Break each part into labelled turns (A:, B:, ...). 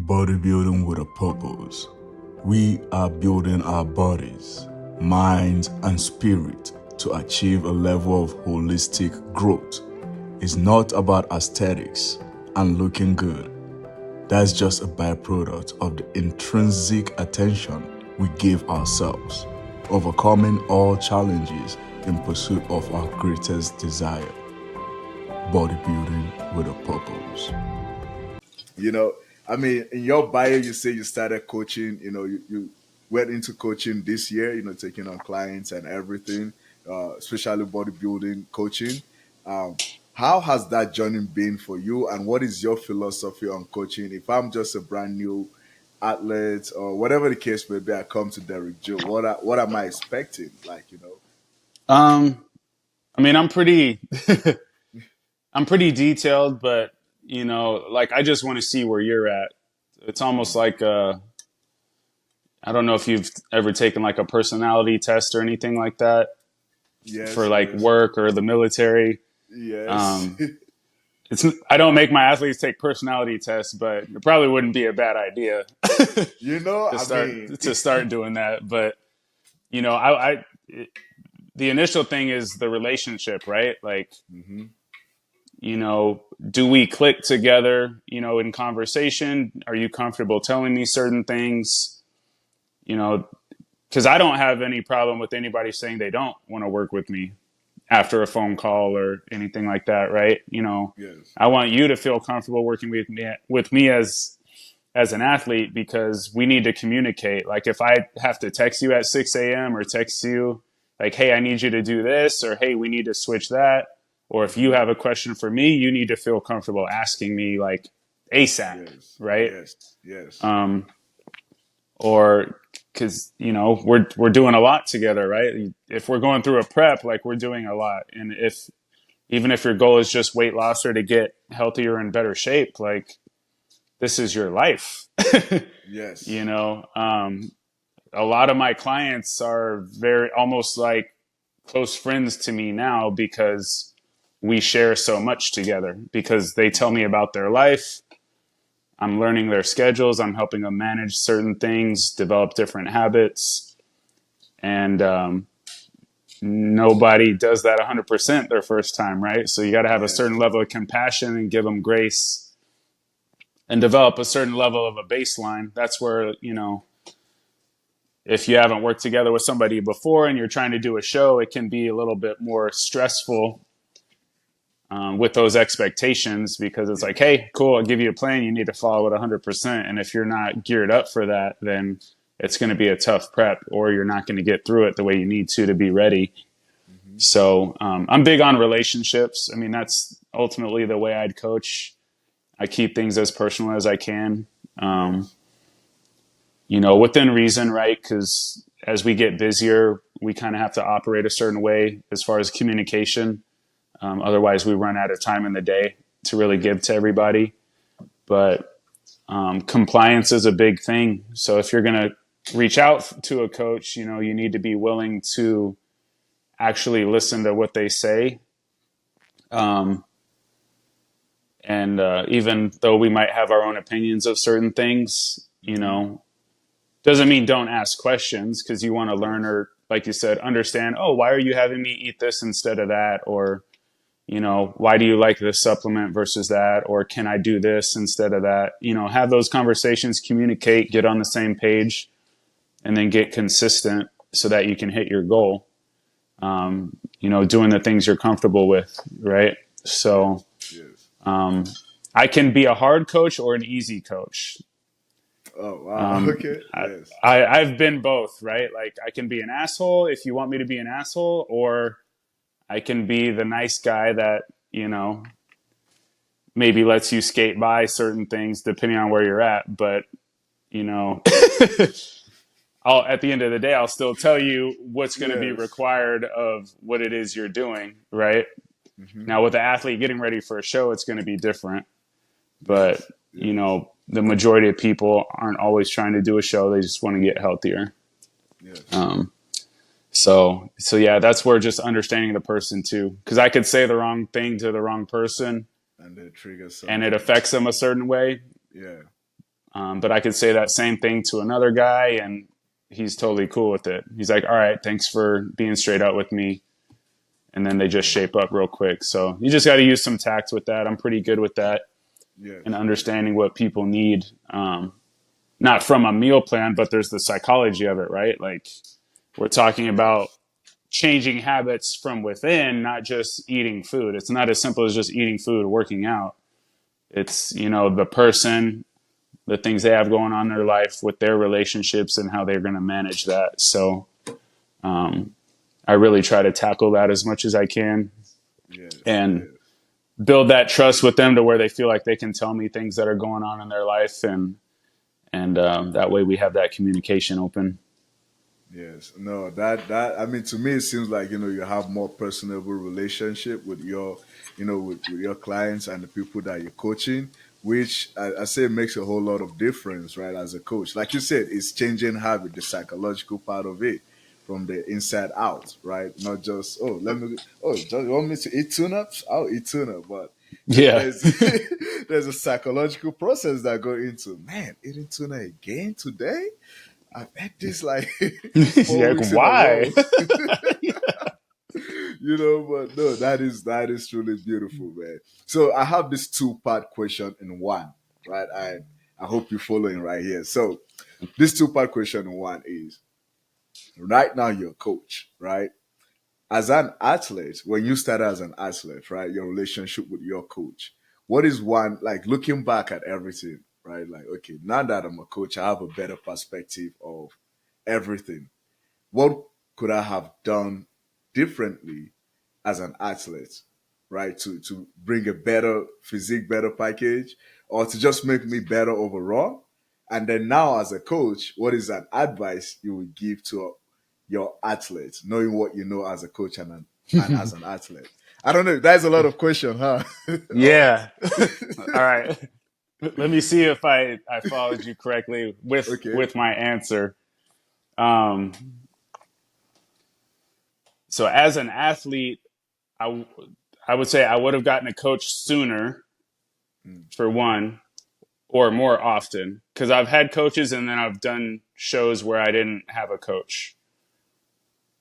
A: Bodybuilding with a purpose. We are building our bodies, minds, and spirit to achieve a level of holistic growth. It's not about aesthetics and looking good. That's just a byproduct of the intrinsic attention we give ourselves, overcoming all challenges in pursuit of our greatest desire. Bodybuilding with a purpose.
B: In your bio, you say you started coaching, you went into coaching this year, taking on clients and everything, especially bodybuilding coaching. Um, how has that journey been for you, and what is your philosophy on coaching? If I'm just a brand new athlete or whatever the case may be, I come to Derek Joe. What am I expecting?
C: Um, I'm pretty, I'm pretty detailed, but like I just want to see where you're at. It's almost like I don't know if you've ever taken like a personality test or anything like that
B: Yes,
C: for like
B: yes,
C: work or the military.
B: yes.
C: Um, I don't make my athletes take personality tests, but it probably wouldn't be a bad idea to
B: I mean,
C: start doing that. But I the initial thing is the relationship, right? Like,
B: hmm
C: do we click together, in conversation? Are you comfortable telling me certain things? Because I don't have any problem with anybody saying they don't want to work with me after a phone call or anything like that, right?
B: yes,
C: I want you to feel comfortable working with me as an athlete, because we need to communicate. Like if I have to text you at 6 a.m. or text you like, hey, I need you to do this, or hey, we need to switch that. Or if you have a question for me, you need to feel comfortable asking me like ASAP,
B: yes,
C: right?
B: yes, yes,
C: Um, or because we're doing a lot together, right? If we're going through a prep, like we're doing a lot, and if even if your goal is just weight loss or to get healthier and better shape, like this is your life.
B: yes,
C: A lot of my clients are very almost like close friends to me now because we share so much together, because they tell me about their life. I'm learning their schedules. I'm helping them manage certain things, develop different habits. And nobody does that 100% their first time, right? So you got to have a certain
B: yes,
C: level of compassion and give them grace and develop a certain level of a baseline. That's where, if you haven't worked together with somebody before and you're trying to do a show, it can be a little bit more stressful with those expectations, because it's like,
B: yes,
C: hey, cool, I'll give you a plan. You need to follow it 100%. And if you're not geared up for that, then it's going to be a tough prep, or you're not going to get through it the way you need to be ready.
B: hmm
C: So I'm big on relationships. That's ultimately the way I'd coach. I keep things as personal as I can,
B: yes,
C: within reason, right? Because as we get busier, we kind of have to operate a certain way as far as communication. Otherwise, we run out of time in the day to really give
B: yes,
C: to everybody. But compliance is a big thing. So if you're going to reach out to a coach, you need to be willing to actually listen to what they say. Um, and even though we might have our own opinions of certain things,
B: hmm
C: doesn't mean don't ask questions, because you want to learn,
B: yes,
C: or like you said, understand, oh, why are you having me eat this instead of that? Or why do you like this supplement versus that? Or can I do this instead of that? Have those conversations, communicate, get on the same page, and then get consistent so that you can hit your goal. Doing the things you're comfortable with, right? So
B: yes, yes.
C: um, I can be a hard coach or an easy coach.
B: Oh wow,
C: Um,
B: okay,
C: I,
B: yes,
C: I've been both, right? Like I can be an asshole if you want me to be an asshole, or I can be the nice guy that, maybe lets you skate by certain things depending on where you're at. But, you know, I'll, at the end of the day, I'll still tell you what's going to be
B: yes,
C: required of what it is you're doing. Right
B: hmm
C: now, with the athlete getting ready for a show, it's going to be different. But,
B: yes, yes,
C: the majority of people aren't always trying to do a show. They just want to get healthier.
B: yes,
C: Um, so yeah, that's where just understanding the person too, because I could say the wrong thing to the wrong person
B: and they trigger
C: and it
B: something.
C: affects them a certain way.
B: Yeah,
C: But I could say that same thing to another guy, and he's totally cool with it. He's like, all right, thanks for being straight up with me. And then they just shape up real quick. So you just got to use some tact with that. I'm pretty good with that,
B: Yes.
C: and understanding what people need. Not from a meal plan, but there's the psychology of it, right? Like, we're talking about changing habits from within, not just eating food. It's not as simple as just eating food, working out. It's, the person, the things they have going on in their life with their relationships and how they're going to manage that. So I really try to tackle that as much as I can,
B: Yes.
C: and build that trust with them to where they feel like they can tell me things that are going on in their life. And that way we have that communication open.
B: Yes. No, that I mean, to me, it seems like, you have more personable relationship with your, with your clients and the people that you're coaching, which I say makes a whole lot of difference, right? As a coach, like you said, it's changing habit, the psychological part of it, from the inside out, right? Not just, just you want me to eat tuna-ups? I'll eat tuna, but
C: Yeah.
B: there's there's a psychological process that go into, man, eating tuna again today. I've had this like four
C: Like,
B: weeks in a
C: why?
B: row. But no, that is truly beautiful, man. So I have this two-part question in one, right? I hope you're following right here. So this two-part question in one is, right now you're a coach, right? As an athlete, when you started as an athlete, right, your relationship with your coach, what is one, like, looking back at everything, right? Like, okay, now that I'm a coach, I have a better perspective of everything. What could I have done differently as an athlete, right? To bring a better physique, better package, or to just make me better overall. And then now as a coach, what is an advice you would give to your athletes, knowing what you know as a coach and as an athlete? I don't know. That's a lot of question, huh?
C: Yeah. All right. Let me see if I followed you correctly
B: Okay.
C: with my answer. Um, so as an athlete, I, I would say I would have gotten a coach sooner, for one, or more often, because I've had coaches and then I've done shows where I didn't have a coach,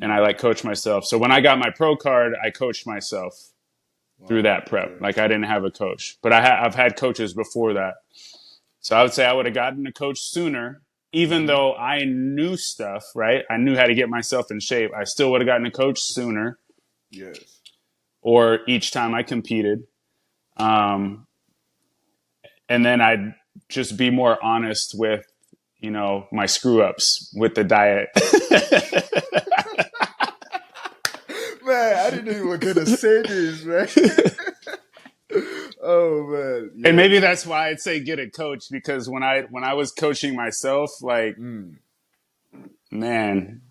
C: and I coach myself. So when I got my pro card, I coached myself through
B: Wow.
C: that prep.
B: Okay.
C: Like, I didn't have a coach, but I've had coaches before that. So I would say I would have gotten a coach sooner, even though I knew stuff, right? I knew how to get myself in shape. I still would have gotten a coach sooner,
B: Yes.
C: or each time I competed. Um, and then I'd just be more honest with, my screw ups with the diet.
B: Man, I didn't know you were gonna say this, man. Oh man,
C: And maybe
B: yes.
C: that's why I'd say get a coach, because when I was coaching myself, like, man,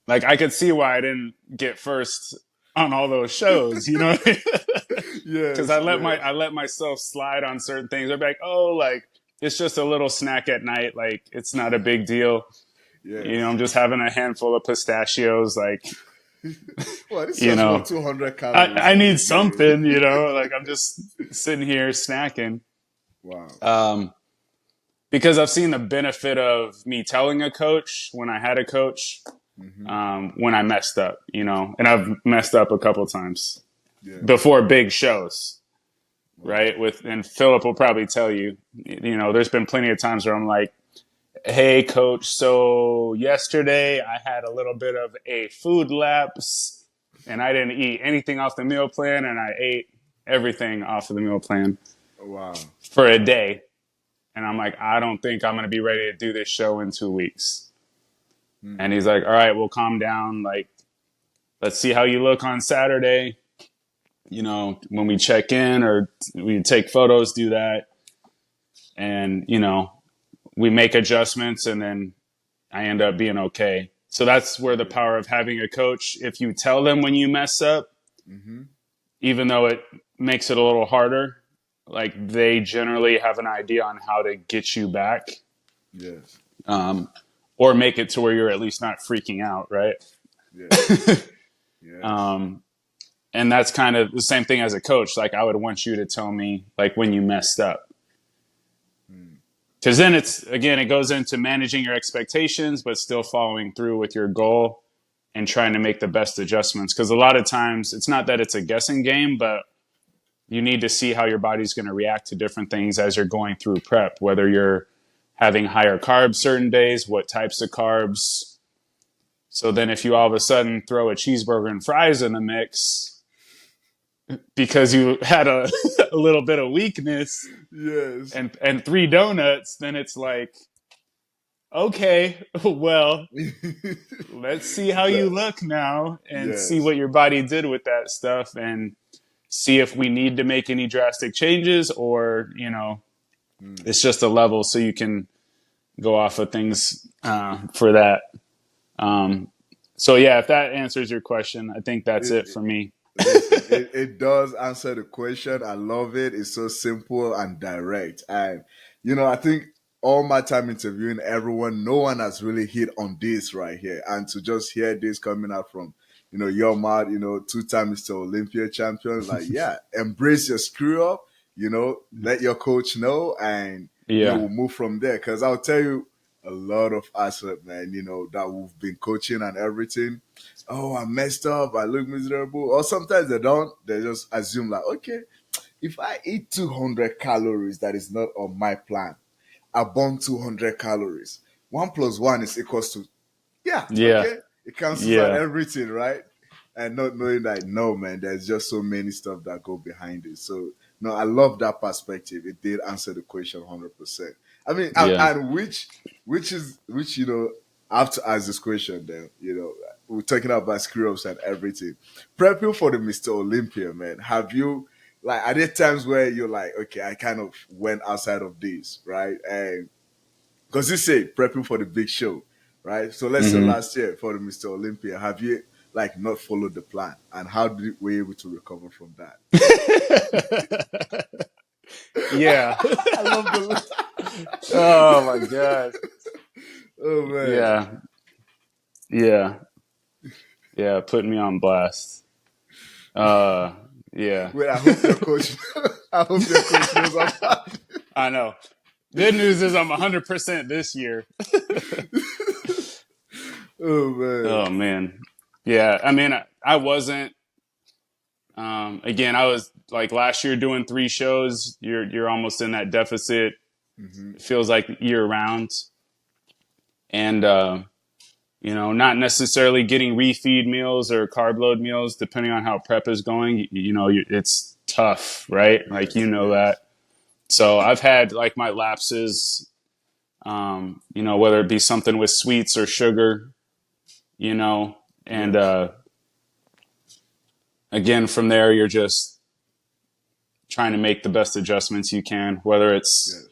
C: like, I could see why I didn't get first on all those shows, because
B: Yes,
C: I
B: yes,
C: let myself slide on certain things. I'd be like, oh, like, it's just a little snack at night, like, it's not a big deal.
B: yes.
C: I'm just having a handful of pistachios, like,
B: Well, this is
C: you
B: just
C: know,
B: what 200 calories
C: I
B: in
C: need
B: a day.
C: something, like, I'm just sitting here snacking.
B: Wow.
C: Um, because I've seen the benefit of me telling a coach when I had a coach, when I messed up, and I've messed up a couple times
B: Yes.
C: before big shows,
B: Wow.
C: right? And Philip will probably tell you, there's been plenty of times where I'm like, hey, coach, so yesterday I had a little bit of a food lapse and I didn't eat anything off the meal plan, and I ate everything off of the meal plan
B: Wow.
C: for a day. And I'm like, I don't think I'm going to be ready to do this show in 2 weeks. And he's like, all right, well, calm down. Like, let's see how you look on Saturday. When we check in or we take photos, do that. And, we make adjustments, and then I end up being okay. So that's where the power of having a coach, if you tell them when you mess up, even though it makes it a little harder, like, they generally have an idea on how to get you back,
B: Yes.
C: or make it to where you're at least not freaking out, right?
B: Yes. Yes.
C: And that's kind of the same thing as a coach. Like, I would want you to tell me, like, when you messed up. Because then it's, again, it goes into managing your expectations, but still following through with your goal and trying to make the best adjustments. Because a lot of times it's not that it's a guessing game, but you need to see how your body's going to react to different things as you're going through prep, whether you're having higher carbs certain days, what types of carbs. So then if you all of a sudden throw a cheeseburger and fries in the mix because you had a, a little bit of weakness
B: Yes.
C: and 3 donuts, then it's like, okay, well, let's see how you
B: That-
C: look now and see
B: yes.
C: what your body did with that stuff and see if we need to make any drastic changes or, it's just a level so you can go off of things for that. So yeah, if that answers your question, I think that's it for me.
B: Listen, it does answer the question. I love it. It's so simple and direct. And, I think all my time interviewing everyone, no one has really hit on this right here. And to just hear this coming out from, your mouth, 2-time Mr. Olympia champion, like, yeah, embrace your screw up, let your coach know, and,
C: Yeah.
B: we'll move from there. Because I'll tell you, a lot of athletes, man, that we've been coaching and everything. Oh, I messed up. I look miserable. Or sometimes they don't. They just assume like, okay, if I eat 200 calories that is not on my plan, I burn 200 calories. 1 + 1 is equals to, yeah,
C: Yeah.
B: okay. It cancels out
C: Yeah.
B: everything, right? And not knowing that, no, man, there's just so many stuff that go behind it. So, no, I love that perspective. It did answer the question 100%. I mean,
C: Yeah.
B: and which I have to ask this question then. We're talking about screw ups and everything. Prepping for the Mr. Olympia, man. Have you like are there times where you're like, okay, I kind of went outside of this, right? And because you say prepping for the big show, right? So let's say
C: Hmm.
B: last year for the Mr. Olympia, have you like not followed the plan, and how were you able to recover from that?
C: Yeah.
B: I love the.
C: Oh my God.
B: Oh man.
C: Yeah. Yeah. Yeah. Putting me on blast. Uh, yeah.
B: Well, I hope your coach. I hope your coach knows about.
C: I know. Good news is I'm 100% this year.
B: Oh man.
C: Oh man. Yeah. I mean, I wasn't, again, I was like last year doing 3 shows. You're almost in that deficit.
B: Hmm.
C: It feels like year round. And, not necessarily getting refeed meals or carb load meals, depending on how prep is going. It's tough, right? Like,
B: Yes. Yes.
C: that. So I've had like my lapses, whether it be something with sweets or sugar, and
B: Yes.
C: again, from there, you're just trying to make the best adjustments you can, whether it's,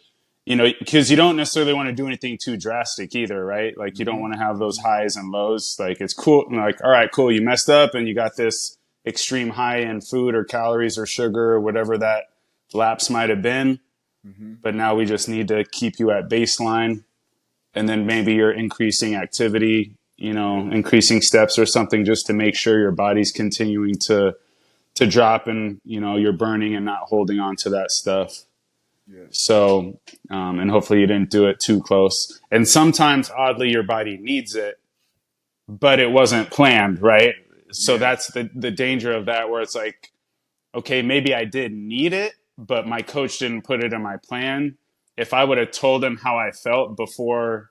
B: Yes.
C: because you don't necessarily want to do anything too drastic either, right? Like you don't
B: Hmm.
C: want to have those highs and lows. Like it's cool. Like, all right, cool. You messed up and you got this extreme high in food or calories or sugar or whatever that lapse might have been.
B: Hmm.
C: But now we just need to keep you at baseline. And then maybe you're increasing activity,
B: Yes.
C: increasing steps or something just to make sure your body's continuing to drop and, you're burning and not holding on to that stuff.
B: Yes.
C: So, and hopefully you didn't do it too close. And sometimes, oddly, your body needs it, but it wasn't planned, right? So that's
B: Yes.
C: the danger of that, where it's like, okay, maybe I did need it, but my coach didn't put it in my plan. If I would have told him how I felt before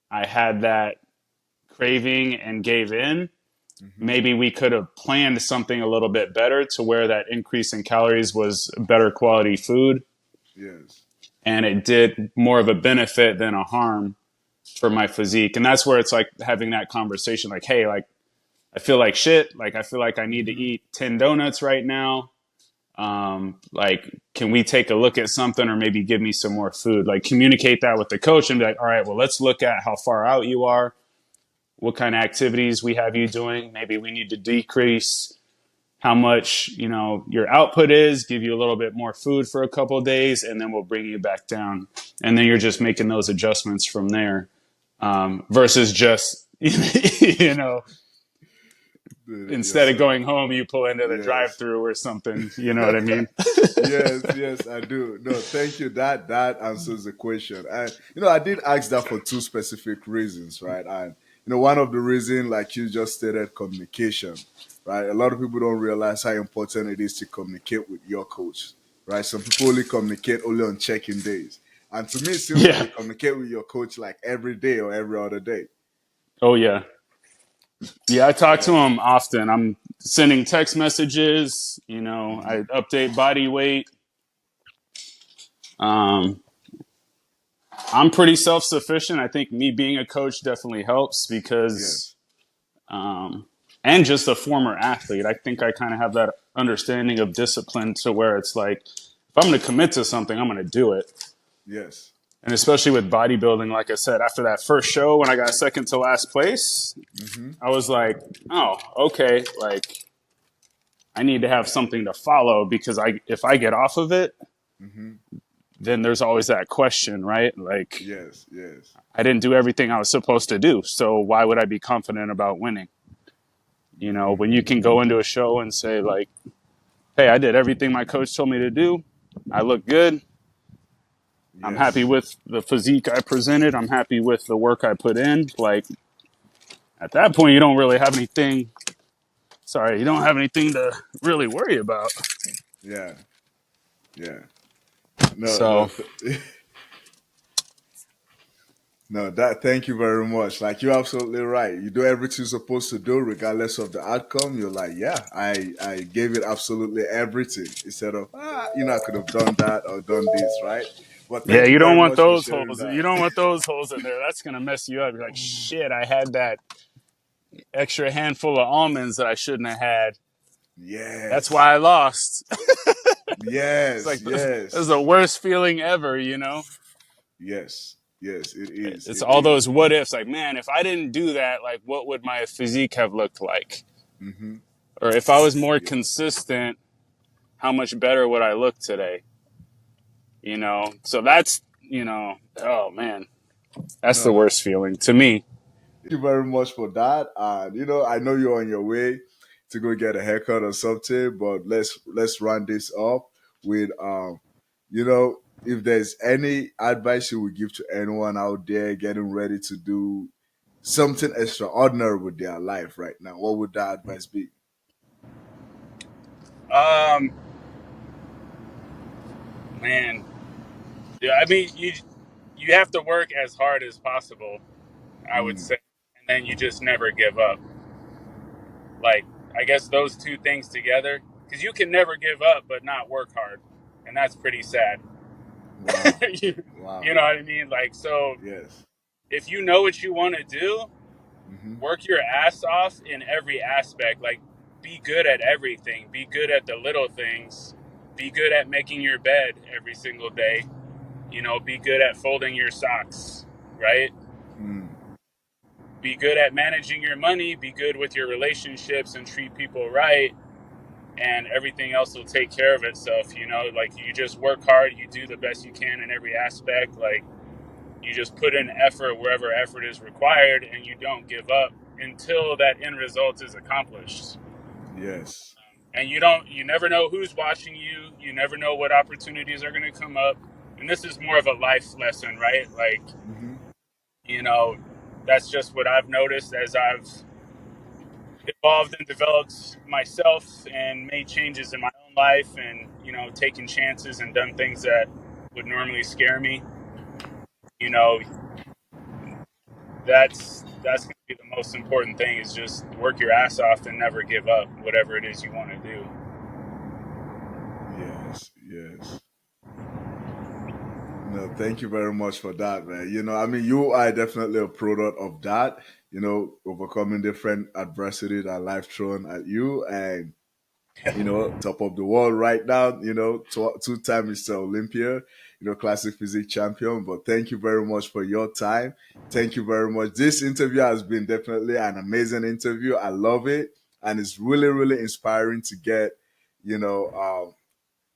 C: I had that craving and gave in,
B: Hmm.
C: maybe we could have planned something a little bit better to where that increase in calories was better quality food
B: Yes.
C: and it did more of a benefit than a harm for my physique. And that's where it's like having that conversation like, hey, like I feel like shit. Like I feel like I need to
B: Hmm.
C: eat 10 donuts right now. Like, can we take a look at something or maybe give me some more food? Like communicate that with the coach and be like, all right, well, let's look at how far out you are, what kind of activities we have you doing. Maybe we need to decrease how much, your output is, give you a little bit more food for a couple of days, and then we'll bring you back down. And then you're just making those adjustments from there, versus just,
B: Yes,
C: instead of
B: sir.
C: going home, you pull into the
B: Yes.
C: drive-through or something. You know what I mean?
B: Yes, yes, I do. No, thank you. That answers the question. And I did ask that for two specific reasons, right? And one of the reasons, like you just stated, communication, right? A lot of people don't realize how important it is to communicate with your coach, right? Some people only communicate only on check-in days. And to me, it seems like
C: Yeah.
B: you communicate with your coach like every day or every other day.
C: Oh yeah. Yeah, I talk to
B: Yeah.
C: him often. I'm sending text messages.
B: Hmm.
C: I update body weight. Um, I'm pretty self sufficient. I think me being a coach definitely helps because,
B: Yes.
C: um, and just a former athlete, I think I kind of have that understanding of discipline to where it's like, if I'm going to commit to something, I'm going to do it.
B: Yes.
C: And especially with bodybuilding, like I said, after that first show when I got second to last place,
B: Hmm.
C: I was like, oh, okay, like I need to have something to follow because if I get off of it,
B: Hmm.
C: then there's always that question, right? Like
B: Yes. Yes.
C: I didn't do everything I was supposed to do, so why would I be confident about winning? When you can go into a show and say like, "Hey, I did everything my coach told me to do. I look good. I'm happy
B: Yes.
C: with the physique I presented. I'm happy with the work I put in." Like at that point, you don't really have anything. Sorry, you don't have anything to really worry about.
B: Yeah. Yeah. No, no,
C: So
B: no. That. Thank you very much. Like you're absolutely right. You do everything you're supposed to do, regardless of the outcome. You're like, yeah, I gave it absolutely everything. Instead of I could have done that or done this, right? But
C: yeah,
B: thank you
C: you don't
B: very
C: want
B: much for
C: those
B: sharing
C: holes.
B: that.
C: You don't want those holes in there. That's gonna mess you up. You're like, shit, I had that extra handful of almonds that I shouldn't have had. That's
B: Yes,
C: why I lost. It's
B: yes,
C: like this is
B: yes,
C: the worst feeling ever, you know?
B: yes, yes. It is.
C: It's
B: It
C: all those
B: is.
C: what ifs. Like, man, if I didn't do that, like, what would my physique have looked like?
B: Mm-hmm.
C: Or if I was more
B: Yeah.
C: consistent, how much better would I look today? So that's, oh man, that's
B: No,
C: the
B: no.
C: worst feeling to me.
B: Thank you very much for that. And I know you're on your way to go get a haircut or something, but let's run this up with if there's any advice you would give to anyone out there getting ready to do something extraordinary with their life right now, what would that advice be?
C: Um, man, yeah, I mean, you have to work as hard as possible, I would
B: Mm,
C: say, and then you just never give up. Like, I guess those two things together, because you can never give up but not work hard, and that's pretty sad.
B: wow.
C: you,
B: Wow.
C: you know what I mean? Like, so
B: Yes.
C: if you know what you want to do,
B: Hmm.
C: work your ass off in every aspect. Like, be good at everything. Be good at the little things. Be good at making your bed every single day. Be good at folding your socks, right?
B: Mm,
C: Be good at managing your money. Be good with your relationships and treat people right. And everything else will take care of itself. Like you just work hard, you do the best you can in every aspect. Like you just put in effort wherever effort is required, and you don't give up until that end result is accomplished.
B: yes.
C: And you never know who's watching you. You never know what opportunities are going to come up. And this is more of a life lesson, right? Like,
B: Hmm.
C: you know, that's just what I've noticed as I've evolved and developed myself and made changes in my own life and, taken chances and done things that would normally scare me. You know, that's going to be the most important thing is just work your ass off and never give up, whatever it is you want to do.
B: Yes. Yes. No, thank you very much for that, man. I mean, you are definitely a product of that, overcoming different adversity that life thrown at you and, top of the world right now, two-time Mr. Olympia, classic physique champion. But thank you very much for your time. Thank you very much. This interview has been definitely an amazing interview. I love it. And it's really, really inspiring to get, you know,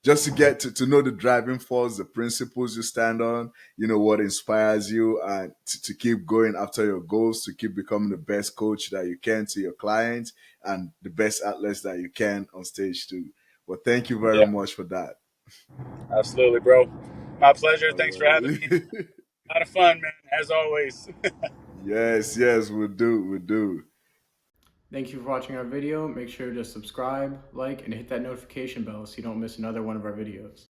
B: just to get to know the driving force, the principles you stand on, what inspires you, and to keep going after your goals, to keep becoming the best coach that you can to your clients and the best athletes that you can on stage too. Well, thank you very
C: Yeah,
B: much for that.
C: absolutely, bro. My pleasure.
B: All
C: Thanks for having me.
B: right.
C: A lot of fun, man, as always.
B: Yes, we do.
D: Thank you for watching our video. Make sure to subscribe, like, and hit that notification bell so you don't miss another one of our videos.